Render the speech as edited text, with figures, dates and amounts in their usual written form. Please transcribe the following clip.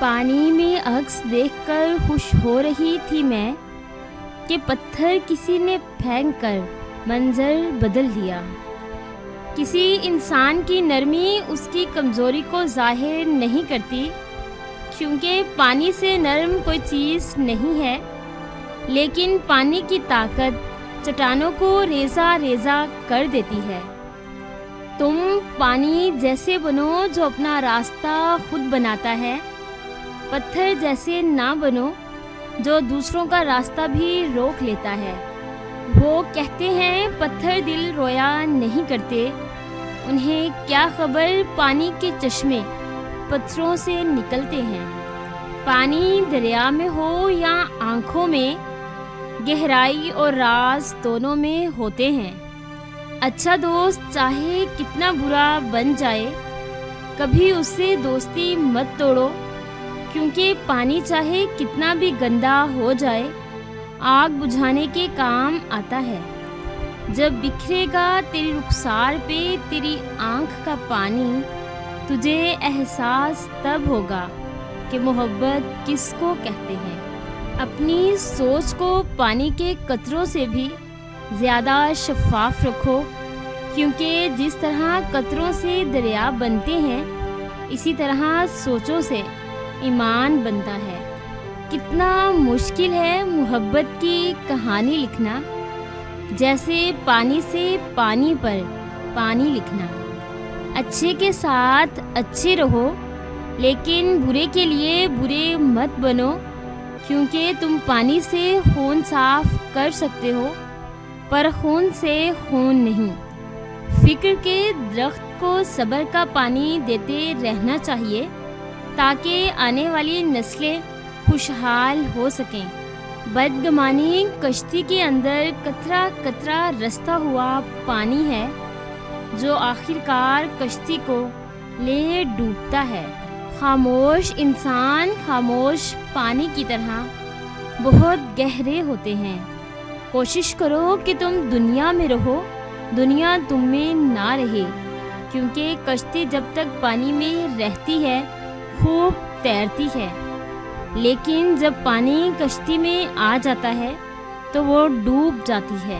پانی میں عکس دیکھ کر خوش ہو رہی تھی میں کہ پتھر کسی نے پھینک کر منظر بدل دیا۔ کسی انسان کی نرمی اس کی کمزوری کو ظاہر نہیں کرتی، کیونکہ پانی سے نرم کوئی چیز نہیں ہے، لیکن پانی کی طاقت چٹانوں کو ریزہ ریزہ کر دیتی ہے۔ تم پانی جیسے بنو جو اپنا راستہ خود بناتا ہے، پتھر جیسے نہ بنو جو دوسروں کا راستہ بھی روک لیتا ہے۔ وہ کہتے ہیں پتھر دل رویا نہیں کرتے، انہیں کیا خبر پانی کے چشمے پتھروں سے نکلتے ہیں۔ پانی دریا میں ہو یا آنکھوں میں، گہرائی اور راز دونوں میں ہوتے ہیں۔ اچھا دوست چاہے کتنا برا بن جائے، کبھی اس سے دوستی مت توڑو، کیونکہ پانی چاہے کتنا بھی گندا ہو جائے، آگ بجھانے کے کام آتا ہے۔ جب بکھرے گا تیری رخسار پہ تیری آنکھ کا پانی، تجھے احساس تب ہوگا کہ محبت کس کو کہتے ہیں۔ اپنی سوچ کو پانی کے قطروں سے بھی زیادہ شفاف رکھو، کیونکہ جس طرح قطروں سے دریا بنتے ہیں، اسی طرح سوچوں سے ایمان بنتا ہے۔ کتنا مشکل ہے محبت کی کہانی لکھنا، جیسے پانی سے پانی پر پانی لکھنا۔ اچھے کے ساتھ اچھے رہو، لیکن برے کے لیے برے مت بنو، کیونکہ تم پانی سے خون صاف کر سکتے ہو، پر خون سے خون نہیں۔ فکر کے درخت کو صبر کا پانی دیتے رہنا چاہیے، تاکہ آنے والی نسلیں خوشحال ہو سکیں۔ بدگمانی کشتی کے اندر قطرہ قطرہ رستا ہوا پانی ہے، جو آخرکار کشتی کو لے ڈوبتا ہے۔ خاموش انسان خاموش پانی کی طرح بہت گہرے ہوتے ہیں۔ کوشش کرو کہ تم دنیا میں رہو، دنیا تم میں نہ رہے، کیونکہ کشتی جب تک پانی میں رہتی ہے خوب تیرتی ہے، لیکن جب پانی کشتی میں آ جاتا ہے تو وہ ڈوب جاتی ہے۔